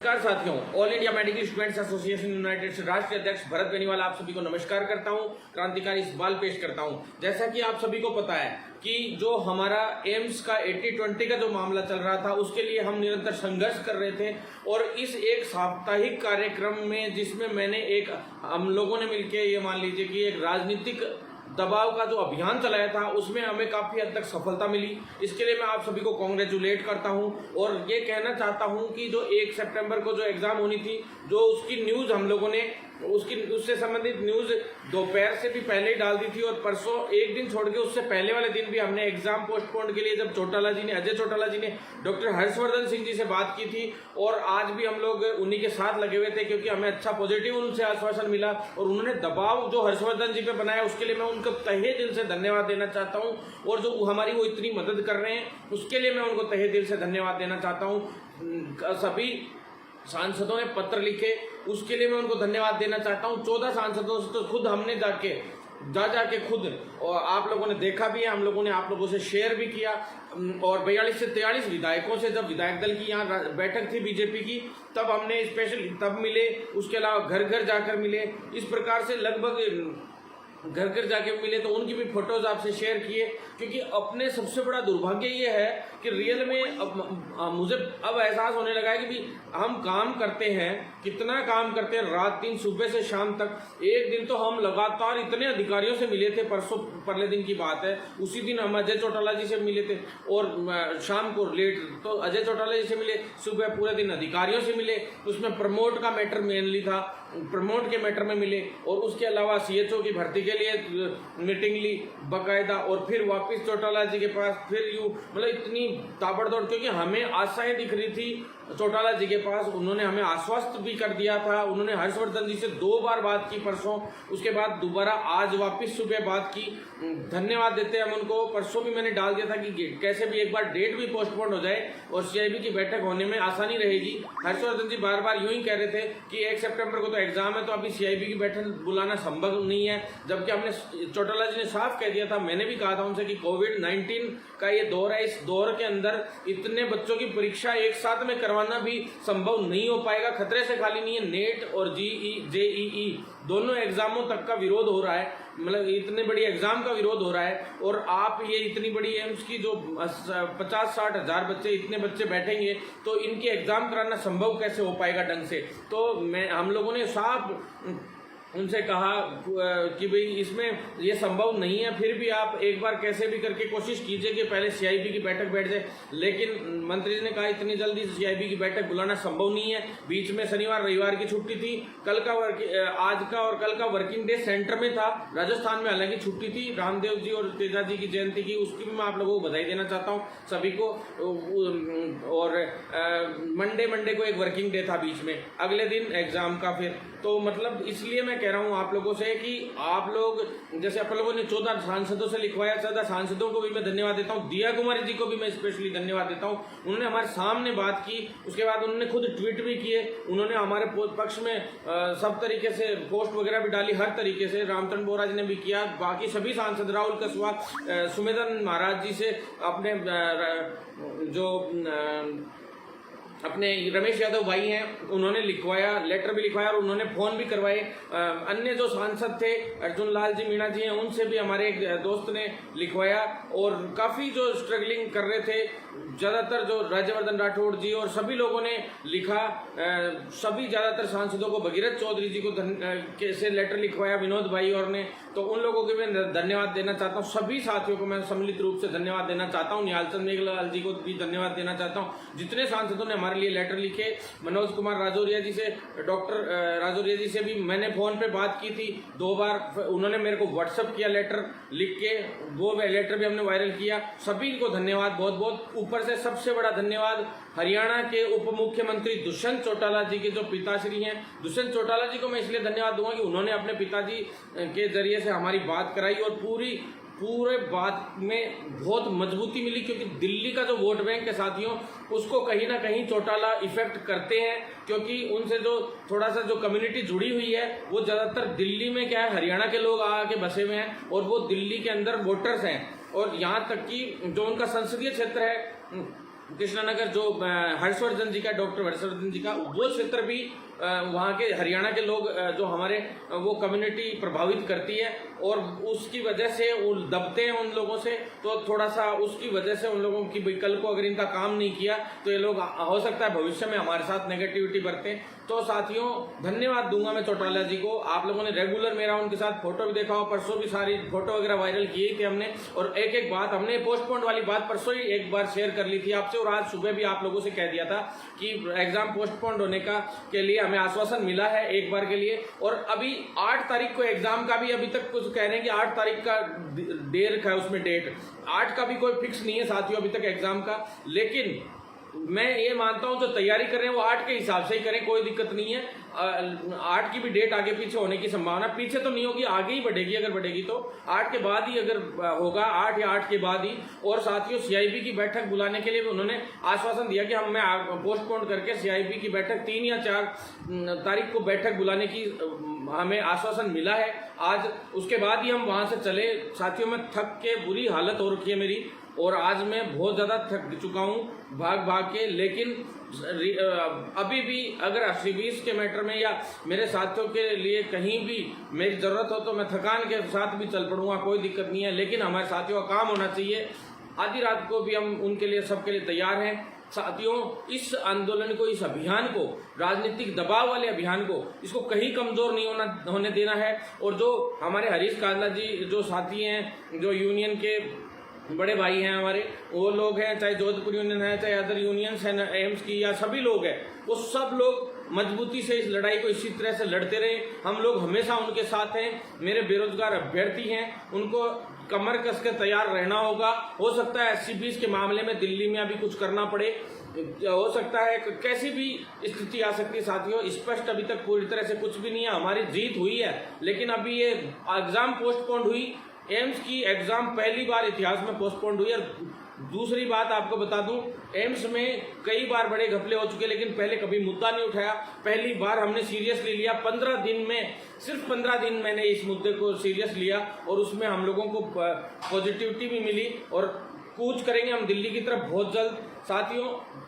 नमस्कार साथियों, all India medical students association United से राष्ट्रीय अध्यक्ष भरत बेनीवाल आप सभी को नमस्कार करता हूं, क्रांतिकारी सवाल पेश करता हूं। जैसा कि आप सभी को पता है कि जो हमारा एम्स का 80-20 का जो मामला चल रहा था, उसके लिए हम निरंतर संघर्ष कर रहे थे और इस एक साप्ताहिक कार्यक्रम में जिसमें मैंने हम लोगों ने मिलकर ये मान लीजिए कि एक राजनीतिक दबाव का जो अभियान चलाया था, उसमें हमें काफी हद तक सफलता मिली। इसके लिए मैं आप सभी को कांग्रेचुलेट करता हूं और ये कहना चाहता हूं कि जो 1 सितंबर को जो एग्जाम होनी थी, जो उसकी न्यूज हम लोगों ने उससे संबंधित न्यूज दोपहर से भी पहले ही डाल दी थी और परसों एक दिन छोड़ के उससे पहले वाले दिन भी हमने एग्जाम पोस्टपोन के लिए जब अजय चौटाला जी ने डॉक्टर हर्षवर्धन सिंह जी से बात की थी और आज भी हम लोग उन्हीं के साथ लगे हुए थे, क्योंकि हमें अच्छा पॉजिटिव उनसे आश्वासन मिला और उन्होंने दबाव जो हर्षवर्धन जी पे बनाया, उसके लिए मैं उनको तहे दिल से धन्यवाद देना चाहता हूँ। और जो हमारी वो इतनी मदद कर रहे हैं, उसके लिए मैं उनको तहे दिल से धन्यवाद देना चाहता हूँ। सभी सांसदों ने पत्र लिखे, उसके लिए मैं उनको धन्यवाद देना चाहता हूँ। 14 सांसदों से तो खुद हमने जाके खुद, और आप लोगों ने देखा भी है, हम लोगों ने आप लोगों से शेयर भी किया। और 42 से 43 विधायकों से जब विधायक दल की यहाँ बैठक थी बीजेपी की, तब हमने स्पेशली तब मिले। उसके अलावा घर घर जाकर मिले। इस प्रकार से लगभग घर घर जाके मिले, तो उनकी भी फोटोज आपसे शेयर किए। क्योंकि अपने सबसे बड़ा दुर्भाग्य ये है कि रियल में मुझे अब एहसास होने लगा है कि भी हम काम करते हैं, कितना काम करते हैं, रात दिन सुबह से शाम तक। एक दिन तो हम लगातार इतने अधिकारियों से मिले थे, परले दिन की बात है, उसी दिन हम अजय चौटाला जी से मिले थे और शाम को लेट तो अजय चौटाला जी से मिले, सुबह पूरे दिन अधिकारियों से मिले। उसमें प्रमोट का मैटर मेनली था, प्रमोट के मैटर में मिले और उसके अलावा CHO की भर्ती के लिए मीटिंग ली बकायदा, और फिर वापस चौटाला जी के पास, फिर मतलब इतनी ताबड़तोड़, क्योंकि हमें आशाएं दिख रही थी चौटाला जी के पास। उन्होंने हमें आश्वस्त भी कर दिया था, उन्होंने हर्षवर्धन जी से 2 बार बात की परसों, उसके बाद दोबारा आज वापस सुबह बात की। धन्यवाद देते हैं हम उनको। परसों भी मैंने डाल दिया था कि कैसे भी एक बार डेट भी पोस्टपोन हो जाए और CIB की बैठक होने में आसानी रहेगी। हर्षवर्धन जी बार बार यूं ही कह रहे थे कि 1 सितंबर को तो एग्जाम है, तो अभी CIB की बैठक बुलाना संभव नहीं है, जबकि हमने चौटाला जी ने साफ कह दिया था, मैंने भी कहा था उनसे कि कोविड-19 का ये दौर है, इस दौर के अंदर इतने बच्चों की परीक्षा एक साथ में करवाना भी संभव नहीं हो पाएगा। खतरे से खाली नहीं है, नेट और JEE दोनों एग्जामों तक का विरोध हो रहा है, मतलब इतने बड़ी एग्जाम का विरोध हो रहा है। और आप ये इतनी बड़ी एम्स की जो 50-60 हज़ार बच्चे, इतने बच्चे बैठेंगे, तो इनकी एग्जाम कराना संभव कैसे हो पाएगा ढंग से। तो हम लोगों ने साफ उनसे कहा कि भाई इसमें ये संभव नहीं है, फिर भी आप एक बार कैसे भी करके कोशिश कीजिए कि पहले CIB की बैठक बैठ जाए। लेकिन मंत्री जी ने कहा इतनी जल्दी CIB की बैठक बुलाना संभव नहीं है, बीच में शनिवार रविवार की छुट्टी थी, आज का और कल का वर्किंग डे सेंटर में था। राजस्थान में हालांकि छुट्टी थी, रामदेव जी और तेजा जी की जयंती की, उसकी भी मैं आप लोगों को बधाई देना चाहता हूँ सभी को। और मंडे को एक वर्किंग डे था बीच में, अगले दिन एग्जाम का फिर, तो मतलब इसलिए मैं कह रहा हूं आप लोगों से कि आप लोग, जैसे आप लोगों ने 14 सांसदों से लिखवाया, 14 सांसदों को भी मैं धन्यवाद देता हूं। दिया कुमारी जी को भी मैं स्पेशली धन्यवाद देता हूं, उन्होंने हमारे सामने बात की, उसके बाद उन्होंने खुद ट्वीट भी किए, उन्होंने हमारे पक्ष में सब तरीके से पोस्ट वगैरह भी डाली, हर तरीके से। रामचंद्र बोरा जी ने भी किया, बाकी सभी सांसद, राहुल कस्वा, सुमेधन महाराज जी से, अपने अपने रमेश यादव भाई हैं, उन्होंने लिखवाया, लेटर भी लिखवाया और उन्होंने फोन भी करवाए। अन्य जो सांसद थे, अर्जुन लाल जी मीणा जी हैं, उनसे भी हमारे एक दोस्त ने लिखवाया। और काफ़ी जो स्ट्रगलिंग कर रहे थे, ज़्यादातर जो राज्यवर्धन राठौड़ जी और सभी लोगों ने लिखा, सभी ज़्यादातर सांसदों को, भगीरथ चौधरी जी को से लेटर लिखवाया, विनोद भाई और ने, तो उन लोगों को मैं धन्यवाद देना चाहता हूँ। सभी साथियों को मैं सम्मिलित रूप से धन्यवाद देना चाहता हूँ। निहालचंद मेघलाल जी को भी धन्यवाद देना चाहता हूँ। जितने सांसदों ने हमारे लिए लेटर लिखे, मनोज कुमार राजौरिया जी से, डॉक्टर राजौरिया जी से भी मैंने फोन पे बात की थी 2 बार, उन्होंने मेरे को व्हाट्सअप किया लेटर लिख के, वो लेटर भी हमने वायरल किया। सभी को धन्यवाद बहुत बहुत। ऊपर से सबसे बड़ा धन्यवाद हरियाणा के उप मुख्यमंत्री दुष्यंत चौटाला जी के जो पिताश्री हैं, दुष्यंत चौटाला जी को मैं इसलिए धन्यवाद दूंगा कि उन्होंने अपने पिताजी के जरिए से हमारी बात कराई और पूरे बात में बहुत मजबूती मिली। क्योंकि दिल्ली का जो वोट बैंक है साथियों, उसको कहीं ना कहीं चौटाला इफेक्ट करते हैं, क्योंकि उनसे जो थोड़ा सा जो कम्युनिटी जुड़ी हुई है, वो ज़्यादातर दिल्ली में क्या है, हरियाणा के लोग आके बसे हुए हैं और वो दिल्ली के अंदर वोटर्स हैं। और यहाँ तक कि जो उनका संसदीय क्षेत्र है, कृष्णानगर जो हर्षवर्धन जी का, डॉक्टर हर्षवर्धन जी का, वो क्षेत्र भी वहाँ के हरियाणा के लोग जो हमारे वो कम्युनिटी प्रभावित करती है और उसकी वजह से वो दबते हैं उन लोगों से। तो थोड़ा सा उसकी वजह से उन लोगों की कल को अगर इनका काम नहीं किया तो ये लोग हो सकता है भविष्य में हमारे साथ नेगेटिविटी बरतें। तो साथियों धन्यवाद दूंगा मैं चौटाला जी को, आप लोगों ने रेगुलर मेरा उनके साथ फोटो भी देखा हो, परसों भी सारी फोटो वगैरह वायरल की थी हमने, और एक एक बात हमने पोस्टपोन वाली बात परसों ही एक बार शेयर कर ली थी आपसे, और आज सुबह भी आप लोगों से कह दिया था कि एग्जाम पोस्टपोन होने का के लिए हमें आश्वासन मिला है एक बार के लिए। और अभी 8 तारीख को एग्जाम का भी अभी तक कुछ कह रहे हैं कि 8 तारीख का दे रखा है उसमें डेट, 8 का भी कोई फिक्स नहीं है साथियों अभी तक एग्जाम का। लेकिन मैं ये मानता हूं जो तैयारी कर रहे हैं वो 8 के हिसाब से ही करें, कोई दिक्कत नहीं है। 8 की भी डेट आगे पीछे होने की संभावना पीछे तो नहीं होगी, आगे ही बढ़ेगी, अगर बढ़ेगी तो 8 के बाद ही अगर होगा, 8 या 8 के बाद ही। और साथियों सीआईबी की बैठक बुलाने के लिए भी उन्होंने आश्वासन दिया कि मैं पोस्टपोन करके सीआईबी की बैठक 3 या 4 तारीख को बैठक बुलाने की हमें आश्वासन मिला है आज, उसके बाद ही हम वहां से चले। साथियों मैं थक के बुरी हालत हो रखी है मेरी, और आज मैं बहुत ज़्यादा थक चुका हूँ भाग भाग के। लेकिन अभी भी अगर सीबीएस के मैटर में या मेरे साथियों के लिए कहीं भी मेरी ज़रूरत हो तो मैं थकान के साथ भी चल पड़ूंगा, कोई दिक्कत नहीं है। लेकिन हमारे साथियों का काम होना चाहिए, आधी रात को भी हम उनके लिए सबके लिए तैयार हैं। साथियों इस आंदोलन को, इस अभियान को, राजनीतिक दबाव वाले अभियान को, इसको कहीं कमजोर नहीं होने देना है। और जो हमारे हरीश कांडला जी जो साथी हैं, जो यूनियन के बड़े भाई हैं हमारे, वो लोग हैं, चाहे जोधपुर यूनियन है, चाहे अदर यूनियंस हैं एम्स की, या सभी लोग हैं, वो सब लोग मजबूती से इस लड़ाई को इसी तरह से लड़ते रहे। हम लोग हमेशा उनके साथ हैं। मेरे बेरोजगार अभ्यर्थी हैं, उनको कमर कस के तैयार रहना होगा। हो सकता है SC20 के मामले में दिल्ली में अभी कुछ करना पड़े, हो सकता है कैसी भी स्थिति आ सकती है साथियों। स्पष्ट अभी तक पूरी तरह से कुछ भी नहीं है, हमारी जीत हुई है। लेकिन अभी ये एग्जाम पोस्टपोन्ड हुई, एम्स की एग्जाम पहली बार इतिहास में पोस्टपोन्ड हुई। और दूसरी बात आपको बता दूं, एम्स में कई बार बड़े घपले हो चुके, लेकिन पहले कभी मुद्दा नहीं उठाया। पहली बार हमने सीरियसली लिया, 15 दिन में, सिर्फ 15 दिन मैंने इस मुद्दे को सीरियस लिया, और उसमें हम लोगों को पॉजिटिविटी भी मिली। और कूच करेंगे हम दिल्ली की तरफ बहुत जल्द। साथियों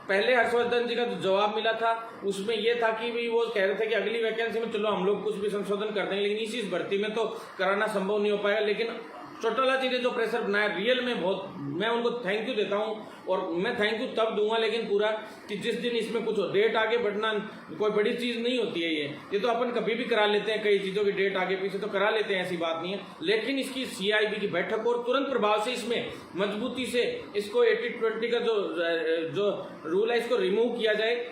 पहले हर्षवर्धन जी का जो जवाब मिला था उसमें यह था कि भाई वो कह रहे थे कि अगली वैकेंसी में चलो हम लोग कुछ भी संशोधन कर देंगे, लेकिन इस भर्ती में तो कराना संभव नहीं हो पाएगा। लेकिन चौटाला जी ने जो प्रेशर बनाया, रियल में बहुत मैं उनको थैंक यू देता हूं। और मैं थैंक यू तब दूंगा लेकिन पूरा कि जिस दिन इसमें कुछ हो। डेट आगे बढ़ना कोई बड़ी चीज़ नहीं होती है, ये तो अपन कभी भी करा लेते हैं, कई चीज़ों की डेट आगे पीछे तो करा लेते हैं, ऐसी बात नहीं है। लेकिन इसकी CIB की बैठक और तुरंत प्रभाव से इसमें मजबूती से इसको 80-20 का जो रूल है इसको रिमूव किया जाए।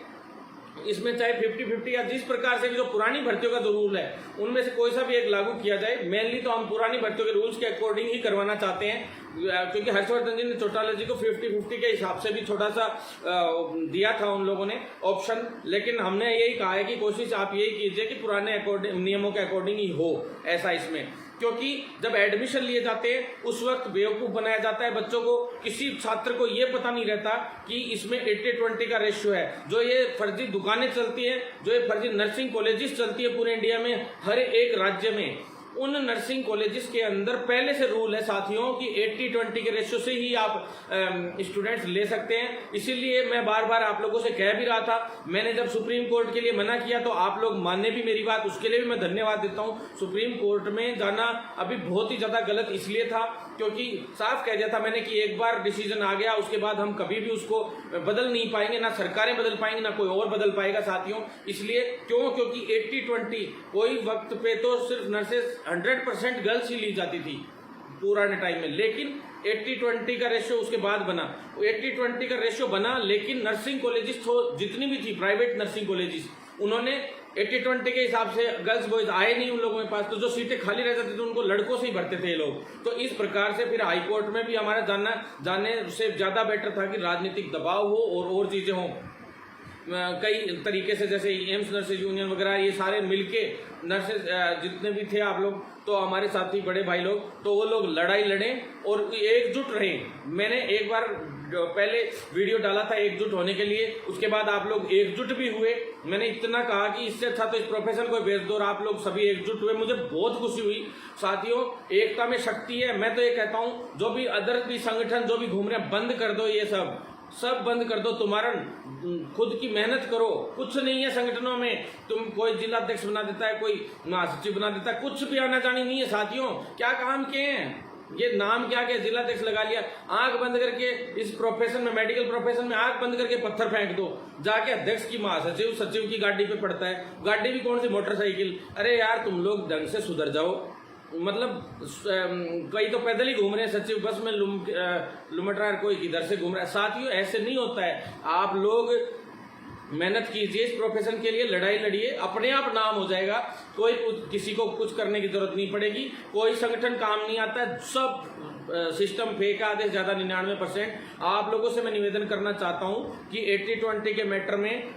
इसमें चाहे 50-50 या जिस प्रकार से भी जो पुरानी भर्तियों का जो रूल है उनमें से कोई सा भी एक लागू किया जाए। मेनली तो हम पुरानी भर्तियों के रूल्स के अकॉर्डिंग ही करवाना चाहते हैं, क्योंकि हर्षवर्धन जी ने चौटाला जी को 50-50 के हिसाब से भी छोटा सा दिया था उन लोगों ने ऑप्शन। लेकिन हमने यही कहा है कि कोशिश आप यही कीजिए कि पुराने नियमों के अकॉर्डिंग ही हो ऐसा इसमें, क्योंकि जब एडमिशन लिए जाते हैं उस वक्त बेवकूफ बनाया जाता है बच्चों को। किसी छात्र को ये पता नहीं रहता कि इसमें 80-20 का रेशियो है। जो ये फर्जी दुकानें चलती हैं, जो ये फर्जी नर्सिंग कॉलेजेस चलती है पूरे इंडिया में, हर एक राज्य में, उन नर्सिंग कॉलेजेस के अंदर पहले से रूल है साथियों कि 80-20 के रेशियो से ही आप स्टूडेंट्स ले सकते हैं। इसीलिए मैं बार बार आप लोगों से कह भी रहा था, मैंने जब सुप्रीम कोर्ट के लिए मना किया तो आप लोग माने भी मेरी बात, उसके लिए भी मैं धन्यवाद देता हूं। सुप्रीम कोर्ट में जाना अभी बहुत ही ज्यादा गलत इसलिए था क्योंकि साफ कह दिया था मैंने कि एक बार डिसीजन आ गया उसके बाद हम कभी भी उसको बदल नहीं पाएंगे, ना सरकारें बदल पाएंगी ना कोई और बदल पाएगा साथियों। इसलिए क्योंकि 80-20 कोई वक्त पे तो सिर्फ नर्सेज 100% गर्ल्स ही ली जाती थी पुराने टाइम में, लेकिन 80-20 का रेशियो उसके बाद बना। 80-20 का रेशियो बना, लेकिन नर्सिंग कॉलेजेस जितनी भी थी प्राइवेट नर्सिंग कॉलेजेस, उन्होंने 80-20 के हिसाब से गर्ल्स बॉयज आए नहीं उन लोगों के पास, तो जो सीटें खाली रह जाती थी उनको लड़कों से ही भरते थे ये लोग। तो इस प्रकार से फिर हाई कोर्ट में भी हमारा जाने से ज्यादा बेटर था कि राजनीतिक दबाव हो और चीजें हों कई तरीके से, जैसे एम्स नर्सेज यूनियन वगैरह, ये सारे मिलके नर्सेज जितने भी थे आप लोग, तो हमारे साथी बड़े भाई लोग, तो वो लोग लड़ाई लड़ें और एकजुट रहें। मैंने एक बार पहले वीडियो डाला था एकजुट होने के लिए, उसके बाद आप लोग एकजुट भी हुए। मैंने इतना कहा कि इससे अच्छा तो इस प्रोफेशन को भेज दो, और आप लोग सभी एकजुट हुए, मुझे बहुत खुशी हुई। साथियों एकता में शक्ति है। मैं तो ये कहता हूँ जो भी अदर भी संगठन जो भी घूम रहे हैं बंद कर दो ये सब, सब बंद कर दो, तुम्हारा खुद की मेहनत करो। कुछ नहीं है संगठनों में, तुम कोई जिला अध्यक्ष बना देता है, कोई महासचिव बना देता है, कुछ भी आना जानी नहीं है साथियों। क्या काम किए हैं, ये नाम क्या क्या जिला अध्यक्ष लगा लिया। आंख बंद करके इस प्रोफेशन में, मेडिकल प्रोफेशन में आंख बंद करके पत्थर फेंक दो, जाके अध्यक्ष की महासचिव सचिव की गाड़ी पे पड़ता है। गाड़ी भी कौन सी, मोटरसाइकिल। अरे यार तुम लोग ढंग से सुधर जाओ। मतलब कई तो पैदल ही घूम रहे हैं सचिव, बस में लुमट रहा है, कोई किधर से घूम रहा है। साथियों ऐसे नहीं होता है। आप लोग मेहनत कीजिए, इस प्रोफेशन के लिए लड़ाई लड़िए, अपने आप नाम हो जाएगा। कोई किसी को कुछ करने की जरूरत नहीं पड़ेगी। कोई संगठन काम नहीं आता है, सब सिस्टम फेक है, आधे से ज्यादा 99%। आप लोगों से मैं निवेदन करना चाहता हूं कि 80-20 के मैटर में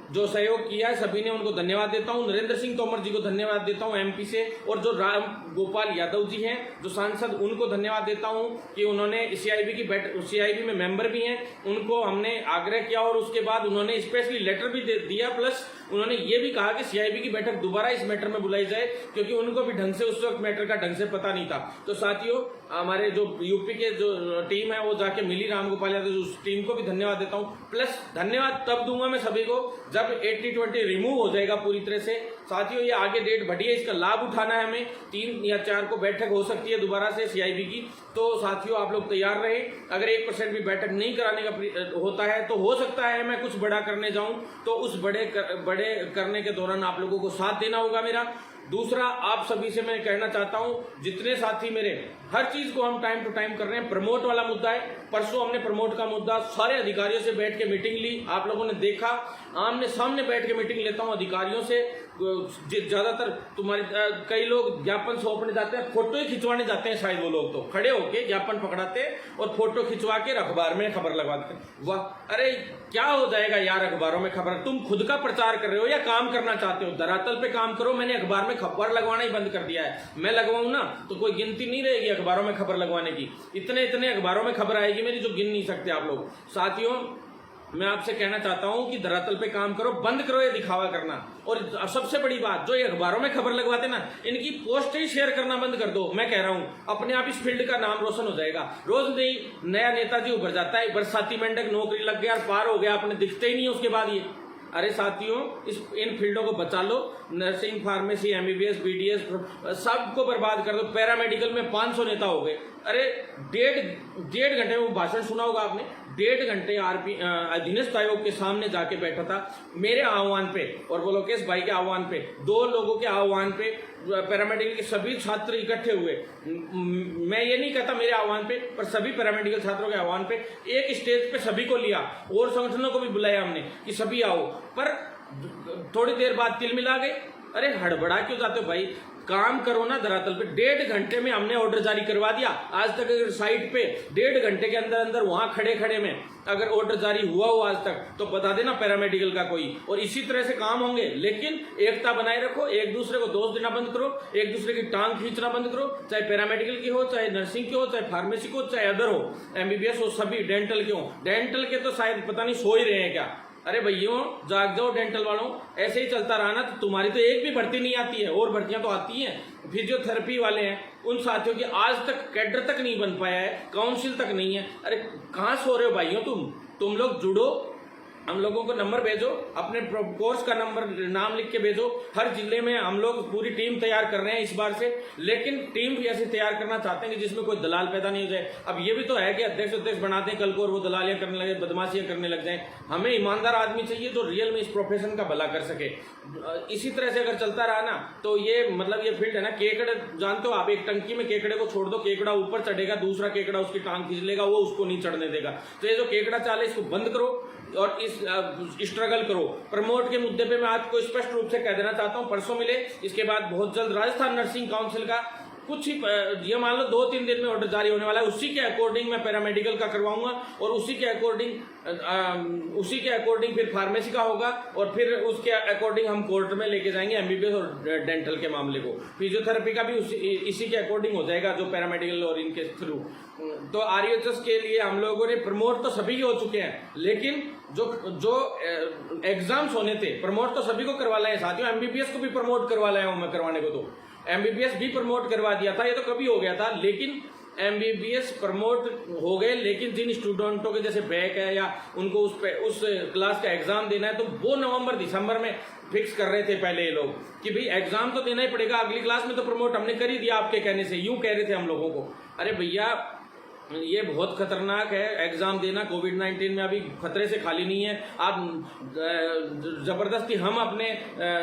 जो सहयोग किया है सभी ने, उनको धन्यवाद देता हूं। नरेंद्र सिंह तोमर जी को धन्यवाद देता हूं एमपी से, और जो राम गोपाल यादव जी हैं जो सांसद, उनको धन्यवाद देता हूं कि उन्होंने सीआईबी की सीआईबी में मेंबर भी हैं, उनको हमने आग्रह किया और उसके बाद उन्होंने स्पेशली लेटर भी दिया। प्लस उन्होंने ये भी कहा कि सीआईबी की बैठक दोबारा इस मैटर में बुलाई जाए, क्योंकि उनको भी ढंग से उस वक्त मैटर का ढंग से पता नहीं था। तो साथियों हमारे जो यूपी के जो टीम है वो जाके मिली राम गोपाल यादव, उस टीम को भी धन्यवाद देता हूँ। प्लस धन्यवाद तब दूंगा मैं सभी को जब 80-20 रिमूव हो जाएगा पूरी तरह से। साथियों ये आगे डेट बढ़ी है, इसका लाभ उठाना है हमें। 3 या 4 को बैठक हो सकती है दोबारा से सीआईबी की। तो साथियों आप लोग तैयार रहे। अगर 1% भी बैठक नहीं कराने का होता है तो हो सकता है मैं कुछ बड़ा करने जाऊं, तो उस बड़े करने के दौरान आप लोगों को साथ देना होगा मेरा। दूसरा, आप सभी से मैं कहना चाहता हूं, जितने साथी मेरे, हर चीज को हम टाइम टू टाइम कर रहे हैं। प्रमोट वाला मुद्दा है, परसों हमने प्रमोट का मुद्दा सारे अधिकारियों से बैठ के मीटिंग ली, आप लोगों ने देखा। आमने सामने बैठ के मीटिंग लेता हूं अधिकारियों से। ज्यादातर तुम्हारे कई लोग ज्ञापन सौंपने जाते हैं, फोटो ही खिंचवाने जाते हैं, शायद वो लोग तो खड़े होके ज्ञापन पकड़ाते और फोटो खिंचवा के अखबार में खबर लगवाते हैं। वाह, अरे क्या हो जाएगा यार अखबारों में खबर। तुम खुद का प्रचार कर रहे हो या काम करना चाहते हो? धरातल पे काम करो। मैंने अखबार में खबर लगवाना ही बंद कर दिया है। मैं लगवाऊं ना तो कोई गिनती नहीं रहेगी अखबारों में खबर लगवाने की। इतने इतने अखबारों में खबर आएगी मेरी जो गिन नहीं सकते आप लोग। साथियों मैं आपसे कहना चाहता हूं कि धरातल पे काम करो, बंद करो ये दिखावा करना। और सबसे बड़ी बात, जो ये अखबारों में खबर लगवाते ना, इनकी पोस्ट ही शेयर करना बंद कर दो। मैं कह रहा हूं अपने आप इस फील्ड का नाम रोशन हो जाएगा। रोज नहीं नया नेताजी उभर जाता है, बरसाती मेंढक नौकरी लग गया, पार हो गया, अपने दिखते ही नहीं उसके बाद ये। अरे साथियों इन फील्डों को बचा लो। नर्सिंग, फार्मेसी, एमबीबीएस, बीडीएस सबको बर्बाद कर दो। पैरामेडिकल में 500 नेता हो गए। अरे डेढ़ घंटे में वो भाषण सुना होगा आपने। 1.5 घंटे अधीनस्थ आयोग के सामने जाके बैठा था मेरे आह्वान पे और वो लोकेश भाई के आह्वान पे, 2 लोगों के आह्वान पे पैरामेडिकल के सभी छात्र इकट्ठे हुए। मैं ये नहीं कहता मेरे आह्वान पे, पर सभी पैरामेडिकल छात्रों के आह्वान पे एक स्टेज पे सभी को लिया और संगठनों को भी बुलाया हमने कि सभी आओ। पर थोड़ी देर बाद तिल मिला गए। अरे हड़बड़ा क्यों जाते हो भाई, काम करो ना धरातल पे। 1.5 घंटे में हमने ऑर्डर जारी करवा दिया। आज तक अगर साइट पे 1.5 घंटे के अंदर अंदर वहां खड़े खड़े में अगर ऑर्डर जारी हुआ हो आज तक, तो बता देना पैरामेडिकल का कोई। और इसी तरह से काम होंगे। लेकिन एकता बनाए रखो, एक दूसरे को दोष देना बंद करो, एक दूसरे की टांग खींचना बंद करो। चाहे पैरामेडिकल की हो, चाहे नर्सिंग की हो, चाहे फार्मेसी को, चाहे अदर हो, एमबीबीएस हो, सभी डेंटल के हो। डेंटल के तो शायद पता नहीं सो ही रहे हैं क्या। अरे भैयों जाग जाओ डेंटल वालों। ऐसे ही चलता रहा ना तो तुम्हारी तो एक भी भर्ती नहीं आती है, और भर्तियां तो आती हैं। फिजियोथेरेपी वाले हैं, उन साथियों की आज तक कैडर तक नहीं बन पाया है, काउंसिल तक नहीं है। अरे कहाँ सो रहे हो भाइयों तुम लोग जुड़ो, हम लोगों को नंबर भेजो, अपने कोर्स का नंबर नाम लिख के भेजो। हर जिले में हम लोग पूरी टीम तैयार कर रहे हैं इस बार से। लेकिन टीम भी ऐसे तैयार करना चाहते हैं कि जिसमें कोई दलाल पैदा नहीं हो जाए। अब ये भी तो है कि अध्यक्ष बनाते हैं कल को और वो दलालियां करने लगे, बदमाशियां करने लग जाए। हमें ईमानदार आदमी चाहिए जो रियल में इस प्रोफेशन का भला कर सके। इसी तरह से अगर चलता रहा ना तो ये मतलब ये फील्ड है ना, केकड़े जानते हो आप, एक टंकी में केकड़े को छोड़ दो, केकड़ा ऊपर चढ़ेगा, दूसरा केकड़ा उसकी टांग खींच लेगा, वो उसको नहीं चढ़ने देगा। तो ये जो केकड़ा चाल है इसको बंद करो और इस स्ट्रगल करो। प्रमोट के मुद्दे पे मैं आपको स्पष्ट रूप से कह देना चाहता हूं, परसों मिले, इसके बाद बहुत जल्द राजस्थान नर्सिंग काउंसिल का कुछ ही ये मान लो 2-3 दिन में ऑर्डर जारी होने वाला है। उसी के अकॉर्डिंग मैं पैरामेडिकल का करवाऊंगा और उसी के अकॉर्डिंग फिर फार्मेसी का होगा और फिर उसके अकॉर्डिंग हम कोर्ट में लेके जाएंगे एमबीबीएस और डेंटल के मामले को। फिजियोथेरेपी का भी इसी के अकॉर्डिंग हो जाएगा, जो पैरामेडिकल और इनके थ्रू। तो आरयूएचएस के लिए हम लोगों ने प्रमोट तो सभी हो चुके हैं, लेकिन जो एग्जाम्स होने थे प्रमोट तो सभी को करवा लाए साथियों। एमबीबीएस को भी प्रमोट करवा लाया हूं मैं, करवाने को तो एमबीबीएस भी प्रमोट करवा दिया था, ये तो कभी हो गया था। लेकिन MBBS प्रमोट हो गए, लेकिन जिन स्टूडेंटों के जैसे बैक है या उनको उस क्लास का एग्जाम देना है, तो वो नवंबर दिसंबर में फिक्स कर रहे थे पहले ये लोग कि भाई एग्जाम तो देना ही पड़ेगा, अगली क्लास में तो प्रमोट हमने कर ही दिया आपके कहने से, यूं कह रहे थे हम लोगों को। अरे भैया ये बहुत खतरनाक है एग्जाम देना। कोविड-19 में अभी खतरे से खाली नहीं है। आप जबरदस्ती हम अपने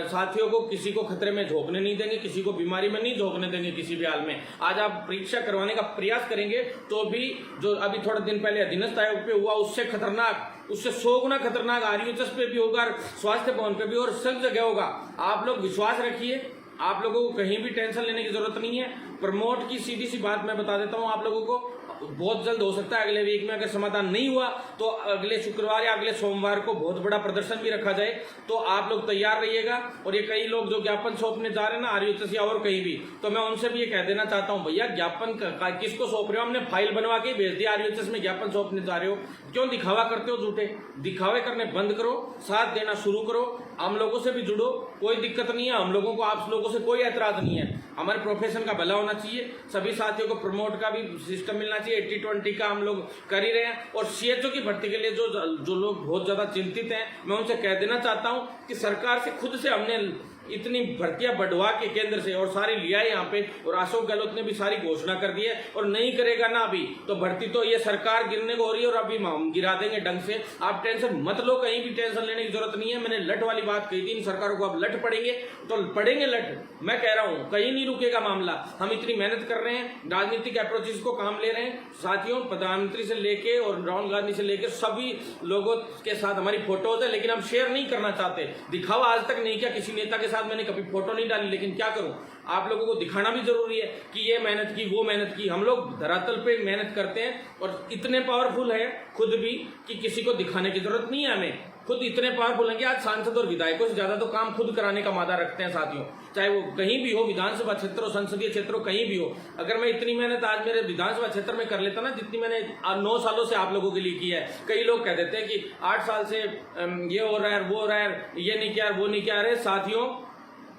साथियों को किसी को खतरे में झोंकने नहीं देंगे, किसी को बीमारी में नहीं झोंकने देंगे किसी भी हाल में। आज आप परीक्षा करवाने का प्रयास करेंगे तो भी जो अभी थोड़े दिन पहले अधीनस्थ आयोग पे हुआ उससे खतरनाक, उससे 100 गुना खतरनाक RUHS पे भी होगा, स्वास्थ्य भवन पे भी और सब जगह होगा। आप लोग विश्वास रखिए, आप लोगों को कहीं भी टेंशन लेने की जरूरत नहीं है। प्रमोट की सीधी सी बात मैं बता देता हूं आप लोगों को, बहुत जल्द हो सकता है अगले वीक में, अगर समाधान नहीं हुआ तो अगले शुक्रवार या अगले सोमवार को बहुत बड़ा प्रदर्शन भी रखा जाए। तो आप लोग तैयार रहिएगा। और ये कई लोग जो ज्ञापन सौंपने जा रहे हैं ना RUHS या और कहीं भी, तो मैं उनसे भी ये कह देना चाहता हूं, भैया ज्ञापन किसको सौंप रहे हो? हमने फाइल बनवा के भेज दिया, RUHS में ज्ञापन सौंपने जा रहे हो, क्यों दिखावा करते हो? झूठे दिखावे करने बंद करो, साथ देना शुरू करो, हम लोगों से भी जुड़ो, कोई दिक्कत नहीं है हम लोगों को, आप लोगों से कोई ऐतराज नहीं है। हमारे प्रोफेशन का भला होना चाहिए, सभी साथियों को प्रमोट का भी सिस्टम मिलना चाहिए। 80-20 का हम लोग कर ही रहे हैं। और CHO की भर्ती के लिए जो लोग बहुत ज्यादा चिंतित हैं, मैं उनसे कह देना चाहता हूं कि सरकार से खुद से हमने इतनी भर्तियां बढ़वा के केंद्र से और सारी लिया है यहाँ पे, और अशोक गहलोत ने भी सारी घोषणा कर दी है, और नहीं करेगा ना अभी तो भर्ती तो ये सरकार गिरने को हो रही है और अभी हम गिरा देंगे ढंग से। आप टेंशन मत लो, कहीं भी टेंशन लेने की जरूरत नहीं है। मैंने लट वाली बात कही थी, इन सरकारों को अब लट पड़ेंगे तो पड़ेंगे लट, मैं कह रहा हूँ कहीं नहीं रुकेगा मामला। हम इतनी मेहनत कर रहे हैं, राजनीतिक अप्रोचेस को काम ले रहे हैं साथियों, प्रधानमंत्री से लेके और राहुल गांधी से लेकर सभी लोगों के साथ हमारी फोटोज है, लेकिन हम शेयर नहीं करना चाहते। दिखावा आज तक नहीं किया किसी नेता के साथ, मैंने कभी फोटो नहीं डाली, लेकिन क्या करूं, आप लोगों को दिखाना भी जरूरी है कि ये मेहनत की वो मेहनत की। हम लोग धरातल पे मेहनत करते हैं और इतने पावरफुल है खुद भी कि किसी को दिखाने की जरूरत नहीं है। हमें खुद इतने पावरफुल हैं कि आज सांसद और विधायकों से ज्यादा तो काम खुद कराने का मादा रखते हैं साथियों, चाहे वो कहीं भी हो, विधानसभा क्षेत्र हो, संसदीय क्षेत्र हो, कहीं भी हो। अगर मैं इतनी मेहनत आज मेरे विधानसभा क्षेत्र में कर लेता ना, जितनी मैंने 9 सालों से आप लोगों के लिए की है। कई लोग कह देते हैं कि 8 साल से ये हो रहा है, वो हो रहा है, ये नहीं किया, वो नहीं किया। अरे साथियों,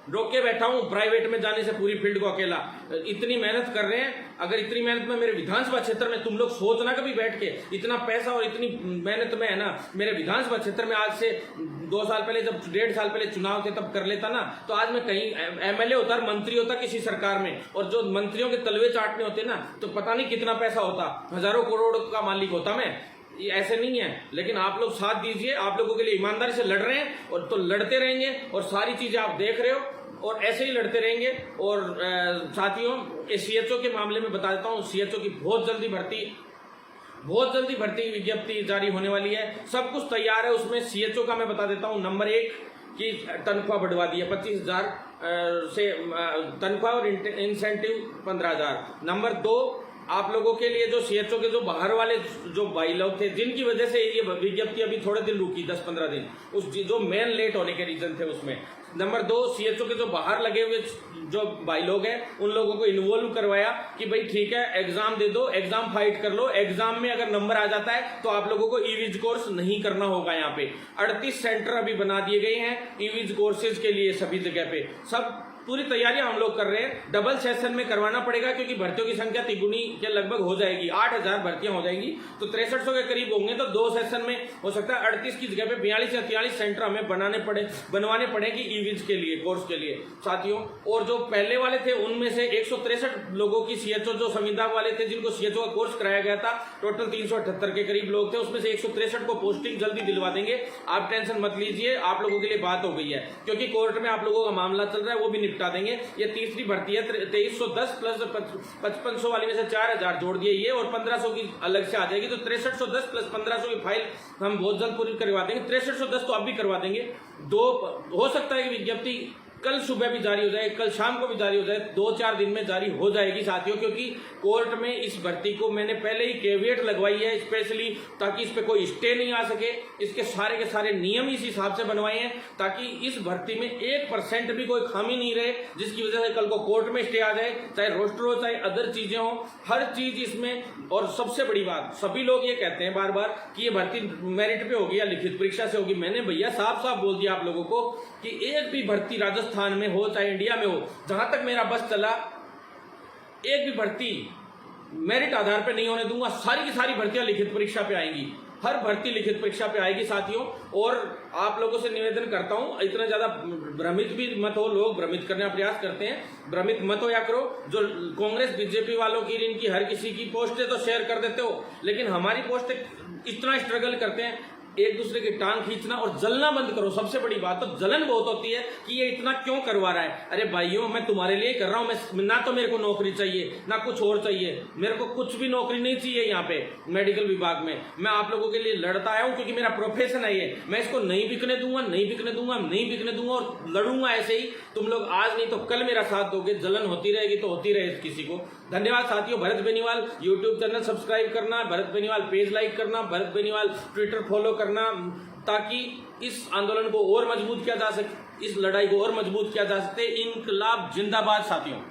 रोक के बैठा हूं प्राइवेट में जाने से पूरी फील्ड को अकेला। इतनी मेहनत कर रहे हैं, अगर इतनी मेहनत में मेरे विधानसभा क्षेत्र में, तुम लोग सोचना कभी बैठ के, इतना पैसा और इतनी मेहनत में है ना, मेरे विधानसभा क्षेत्र में आज से 2 साल पहले, जब 1.5 साल पहले चुनाव थे तब कर लेता ना, तो आज मैं कहीं MLA होता और मंत्री होता किसी सरकार में, और जो मंत्रियों के तलवे चाटने होते ना, तो पता नहीं कितना पैसा होता, हजारों करोड़ का मालिक होता मैं। ये ऐसे नहीं है, लेकिन आप लोग साथ दीजिए, आप लोगों के लिए ईमानदारी से लड़ रहे हैं और तो लड़ते रहेंगे, और सारी चीजें आप देख रहे हो और ऐसे ही लड़ते रहेंगे। और साथियों, CHO के मामले में बता देता हूँ, CHO की बहुत जल्दी भर्ती विज्ञप्ति जारी होने वाली है, सब कुछ तैयार है। उसमें CHO का मैं बता देता हूँ, नंबर 1 की तनख्वाह बढ़वा दी है 25,000 से तनख्वाह और इंसेंटिव 15,000। नंबर 2, आप लोगों के लिए जो CHO के जो बाहर वाले जो भाई लोग थे, जिनकी वजह से ये विज्ञप्ति अभी थोड़े दिन रुकी, 10-15 दिन, उस जो मेन लेट होने के रीजन थे उसमें। नंबर 2, CHO के जो बाहर लगे हुए जो भाई लोग हैं, उन लोगों को इन्वॉल्व करवाया कि भाई ठीक है, एग्जाम दे दो, एग्जाम फाइट कर लो, एग्जाम में अगर नंबर आ जाता है तो आप लोगों को ईविज कोर्स नहीं करना होगा। यहाँ पे 38 सेंटर अभी बना दिए गए हैं ईविज कोर्सेज के लिए, सभी जगह पे सब पूरी तैयारियां हम लोग कर रहे हैं। डबल सेशन में करवाना पड़ेगा क्योंकि भर्तियों की संख्या तिगुनी के लगभग हो जाएगी, 8,000 भर्तियां हो जाएंगी, तो 6300 के करीब होंगे। तो 2 सेशन में हो सकता है 38 की जगह पे 42 या 43 सेंटर हमें बनवाने पड़ेंगे ईविज के लिए, कोर्स के लिए साथियों। और जो पहले वाले थे उनमें से 163 लोगों की CHO जो संविदा वाले थे, जिनको CHO का कोर्स कराया गया था, टोटल 378 के करीब लोग थे, उसमें से 163 को पोस्टिंग जल्दी दिलवा देंगे। आप टेंशन मत लीजिए, आप लोगों के लिए बात हो गई है, क्योंकि कोर्ट में आप लोगों का मामला चल रहा है, वो भी निपटा देंगे। ये तीसरी भर्ती है, 2310 प्लस 5500 वाली में से 4000 जोड़ दिए ये, और 1500 की अलग से आ जाएगी, तो 6310 प्लस 1500 की फाइल हम बहुत जल्द पूरी करवा देंगे। 6310 तो अब भी करवा देंगे। 2 हो सकता है कि विज्ञप्ति कल सुबह भी जारी हो जाए, कल शाम को भी जारी हो जाए, 2-4 दिन में जारी हो जाएगी साथियों, क्योंकि कोर्ट में इस भर्ती को मैंने पहले ही कैविएट लगवाई है स्पेशली, ताकि इस पे कोई स्टे नहीं आ सके। इसके सारे के सारे नियम इस हिसाब से बनवाए हैं ताकि इस भर्ती में 1% भी कोई खामी नहीं रहे, जिसकी वजह से कल को कोर्ट में स्टे आ जाए, चाहे रोस्टर हो चाहे अदर चीजें हो, हर चीज इसमें। और सबसे बड़ी बात, सभी लोग ये कहते हैं बार बार कि ये भर्ती मेरिट पे होगी या लिखित परीक्षा से होगी। मैंने भैया साफ साफ बोल दिया आप लोगों को कि एक भी भर्ती राजस्थान में हो चाहे इंडिया में हो, जहां तक मेरा बस चला, एक भी भर्ती मेरिट आधार पे नहीं होने दूंगा। सारी की सारी भर्तियां लिखित परीक्षा पे आएंगी, हर भर्ती लिखित परीक्षा पे आएगी साथियों। और आप लोगों से निवेदन करता हूं, इतना ज्यादा भ्रमित भी मत हो, लोग भ्रमित करने का प्रयास करते हैं, भ्रमित मत हो या करो। जो कांग्रेस बीजेपी वालों की, इनकी हर किसी की पोस्टें तो शेयर कर देते हो, लेकिन हमारी पोस्टें इतना स्ट्रगल करते हैं, एक दूसरे की टांग खींचना और जलना बंद करो। सबसे बड़ी बात तो जलन बहुत होती है कि ये इतना क्यों करवा रहा है। अरे भाइयों, मैं तुम्हारे लिए कर रहा हूं, मैं ना तो मेरे को नौकरी चाहिए ना कुछ और चाहिए, मेरे को कुछ भी नौकरी नहीं चाहिए यहाँ पे मेडिकल विभाग में। मैं आप लोगों के लिए लड़ता आया हूं क्योंकि मेरा प्रोफेशन है ये। मैं इसको नहीं बिकने दूंगा, नहीं बिकने दूंगा, नहीं बिकने दूंगा और लड़ूंगा ऐसे ही। तुम लोग आज नहीं तो कल मेरा साथ दोगे, जलन होती रहेगी तो होती रहे किसी को। धन्यवाद साथियों। Bharat Beniwal YouTube channel subscribe करना, भरत बेनीवाल पेज लाइक करना, भरत बेनीवाल ट्विटर फॉलो करना, ताकि इस आंदोलन को और मजबूत किया जा सके, इस लड़ाई को और मजबूत किया जा सके। इनकलाब जिंदाबाद साथियों।